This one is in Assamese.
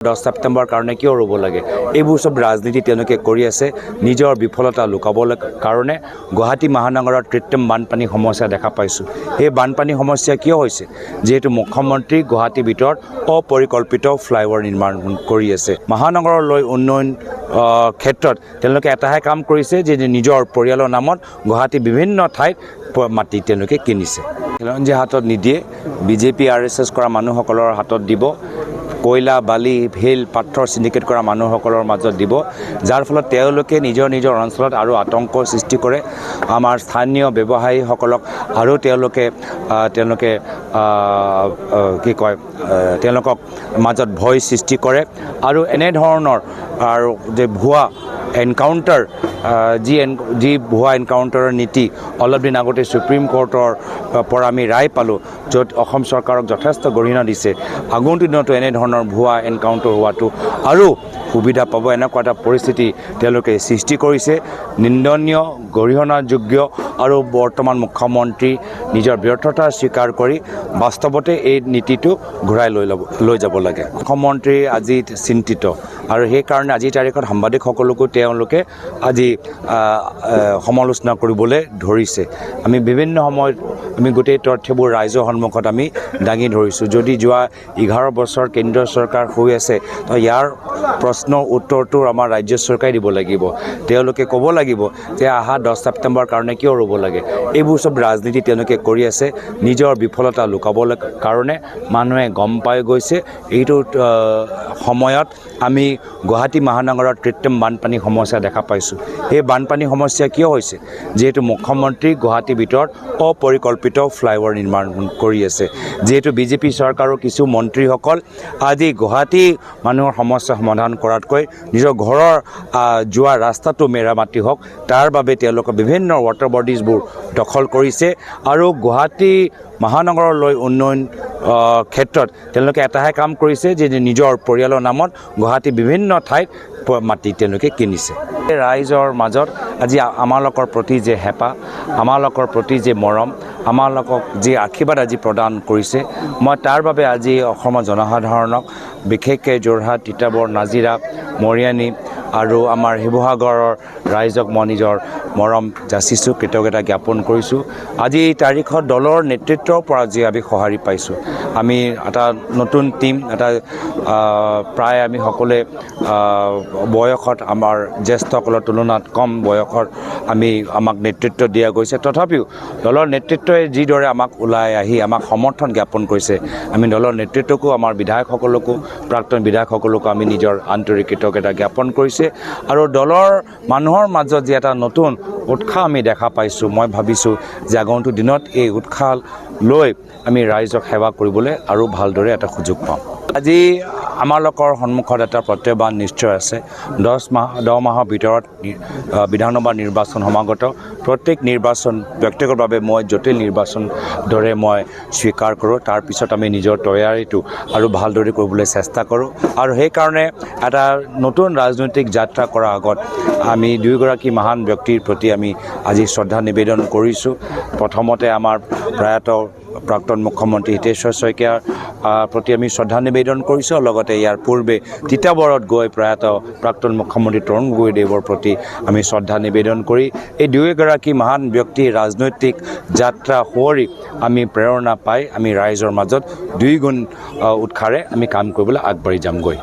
10 ছেপ্টেম্বৰ কাৰণে কিয় ৰ'ব লাগে এইবোৰ সব ৰাজনীতি তেওঁলোকে কৰি আছে নিজৰ বিফলতা লুকাবলৈ কাৰণে গুৱাহাটী মহানগৰত কৃত্ৰিম বানপানী সমস্যা দেখা পাইছোঁ এই বানপানী সমস্যা কিয় হৈছে যেহেতু মুখ্যমন্ত্ৰী গুৱাহাটীৰ ভিতৰত অপৰিকল্পিত ফ্লাইঅভাৰ নিৰ্মাণ কৰি আছে মহানগৰলৈ উন্নয়ন ক্ষেত্ৰত তেওঁলোকে এটাহে কাম কৰিছে যে নিজৰ পৰিয়ালৰ নামত গুৱাহাটী বিভিন্ন ঠাইত মাটি তেওঁলোকে কিনিছে খিলঞ্জীয়া হাতত নিদিয়ে বিজেপি আৰএছএছ কৰা মানুহসকলৰ হাতত দিব কয়লা বালি ভেল পাথৰ সিন্ডিকেট কৰা মানুহসকলৰ মাজত দিব যাৰ ফলত তেওঁলোকে নিজৰ অঞ্চলত আৰু আতংক সৃষ্টি কৰে আমাৰ স্থানীয় ব্যৱসায়ীসকলক আৰু তেওঁলোকে কি কয় তেওঁলোকক মাজত ভয় সৃষ্টি কৰে আৰু এনে ধৰণৰ আৰু যে ভুৱা এনকাউণ্টাৰ যি ভুৱা এনকাউণ্টাৰৰ নীতি অলপ দিন আগতে সুপ্ৰিম কোৰ্টৰ পৰা আমি ৰায় পালোঁ য'ত অসম চৰকাৰক যথেষ্ট গৰিহণা দিছে আগন্তুক দিনতো এনে ধৰণৰ ভুৱা এনকাউণ্টাৰ হোৱাটো আৰু সুবিধা পাব এনেকুৱা এটা পৰিস্থিতি তেওঁলোকে সৃষ্টি কৰিছে নিন্দনীয় গৰিহণাযোগ্য আৰু বৰ্তমান মুখ্যমন্ত্ৰী নিজৰ ব্যৰ্থতা স্বীকাৰ কৰি বাস্তৱতে এই নীতিটো ঘূৰাই লৈ যাব লাগে মুখ্যমন্ত্ৰী আজি চিন্তিত আৰু সেইকাৰণে আজিৰ তাৰিখত সাংবাদিকসকলকো তেওঁলোকে আজি সমালোচনা কৰিবলৈ ধৰিছে আমি বিভিন্ন সময়ত আমি গোটেই তথ্যবোৰ ৰাইজৰ সন্মুখত আমি দাঙি ধৰিছোঁ যদি যোৱা 11 বছৰ কেন্দ্ৰীয় চৰকাৰ হৈ আছে তো ইয়াৰ প্ৰশ্নৰ উত্তৰটো আমাৰ ৰাজ্য চৰকাৰে দিব লাগিব তেওঁলোকে ক'ব লাগিব যে আহা 10 ছেপ্টেম্বৰ কাৰণে কিয় ৰ'ব লাগে এইবোৰ সব ৰাজনীতি তেওঁলোকে কৰি আছে নিজৰ বিফলতা লুকাবলৈ কাৰণে মানুহে গম পাই গৈছে এইটো সময়ত আমি গুৱাহাটী মহানগৰত কৃত্ৰিম বানপানী সমস্যা দেখা পাইছোঁ এই বানপানী সমস্যা কিয় হৈছে যেহেতু মুখ্যমন্ত্ৰী গুৱাহাটীৰ ভিতৰত অপৰিকল্পিত ফ্লাইঅভাৰ নিৰ্মাণ কৰি আছে যেহেতু বিজেপি চৰকাৰৰ কিছু মন্ত্ৰীসকল আজি গুৱাহাটী মানুহৰ সমস্যা সমাধান কৰাতকৈ নিজৰ ঘৰৰ যোৱা ৰাস্তাটো মেৰামতি হওক তাৰ বাবে তেওঁলোকে বিভিন্ন ৱাটাৰ বডিজবোৰ দখল কৰিছে আৰু গুৱাহাটী মহানগৰলৈ উন্নয়ন ক্ষেত্ৰত তেওঁলোকে এটাহে কাম কৰিছে যে নিজৰ পৰিয়ালৰ নামত গুৱাহাটী বিভিন্ন ঠাইত মাটি তেওঁলোকে কিনিছে ৰাইজৰ মাজত আজি আমালোকৰ প্ৰতি যে হেঁপাহ আমালোকৰ প্ৰতি যে মৰম আমালোকক যি আশীৰ্বাদ আজি প্ৰদান কৰিছে মই তাৰ বাবে আজি অসমৰ জনসাধাৰণক বিশেষকৈ যোৰহাট তিতাবৰ নাজিৰা মৰিয়নি আৰু আমাৰ শিৱসাগৰৰ ৰাইজক মই নিজৰ মৰম যাচিছোঁ কৃতজ্ঞতা জ্ঞাপন কৰিছোঁ আজি এই তাৰিখত দলৰ নেতৃত্বৰ পৰা যি আমি সঁহাৰি পাইছোঁ আমি এটা নতুন টীম এটা প্ৰায় আমি সকলোৱে বয়সত আমাৰ জ্যেষ্ঠসকলৰ তুলনাত কম বয়সত আমাক নেতৃত্ব দিয়া গৈছে তথাপিও দলৰ নেতৃত্বই যিদৰে আমাক ওলাই আহি আমাক সমৰ্থন জ্ঞাপন কৰিছে আমি দলৰ নেতৃত্বকো আমাৰ বিধায়কসকলকো প্ৰাক্তন বিধায়কসকলকো আমি নিজৰ আন্তৰিক কৃতজ্ঞতা জ্ঞাপন কৰিছে আৰু দলৰ মানুহৰ মাজত যি এটা নতুন উৎসাহ আমি দেখা পাইছোঁ মই ভাবিছোঁ যে আগন্তুক দিনত এই উৎসাহ লৈ আমি ৰাইজক সেৱা কৰিবলৈ আৰু ভালদৰে এটা সুযোগ পাম আজি আমালোকৰ সন্মুখত এটা প্ৰত্যাহ্বান নিশ্চয় আছে 10 মাহৰ ভিতৰত বিধানসভা নিৰ্বাচন সমাগত প্ৰত্যেক নিৰ্বাচন ব্যক্তিগতভাৱে মই জটিল নিৰ্বাচন দৰে মই স্বীকাৰ কৰোঁ তাৰপিছত আমি নিজৰ তৈয়াৰীটো আৰু ভালদৰে কৰিবলৈ চেষ্টা কৰোঁ আৰু সেইকাৰণে এটা নতুন ৰাজনৈতিক যাত্ৰা কৰাৰ আগত আমি দুয়োগৰাকী মহান ব্যক্তিৰ প্ৰতি আমি আজি শ্ৰদ্ধা নিবেদন কৰিছোঁ প্ৰথমতে আমাৰ প্ৰয়াত প্ৰাক্তন মুখ্যমন্ত্ৰী হিতেশ্বৰ শইকীয়াৰ প্ৰতি আমি শ্ৰদ্ধা নিবেদন কৰিছোঁ লগতে ইয়াৰ পূৰ্বে তিতাবৰত গৈ প্ৰয়াত প্ৰাক্তন মুখ্যমন্ত্ৰী তৰুণ গগৈদেৱৰ প্ৰতি আমি শ্ৰদ্ধা নিবেদন কৰি এই দুয়োগৰাকী মহান ব্যক্তিৰ ৰাজনৈতিক যাত্ৰা সুঁৱৰি আমি প্ৰেৰণা পাই আমি ৰাইজৰ মাজত দুইগুণ উৎসাহেৰে আমি কাম কৰিবলৈ আগবাঢ়ি যামগৈ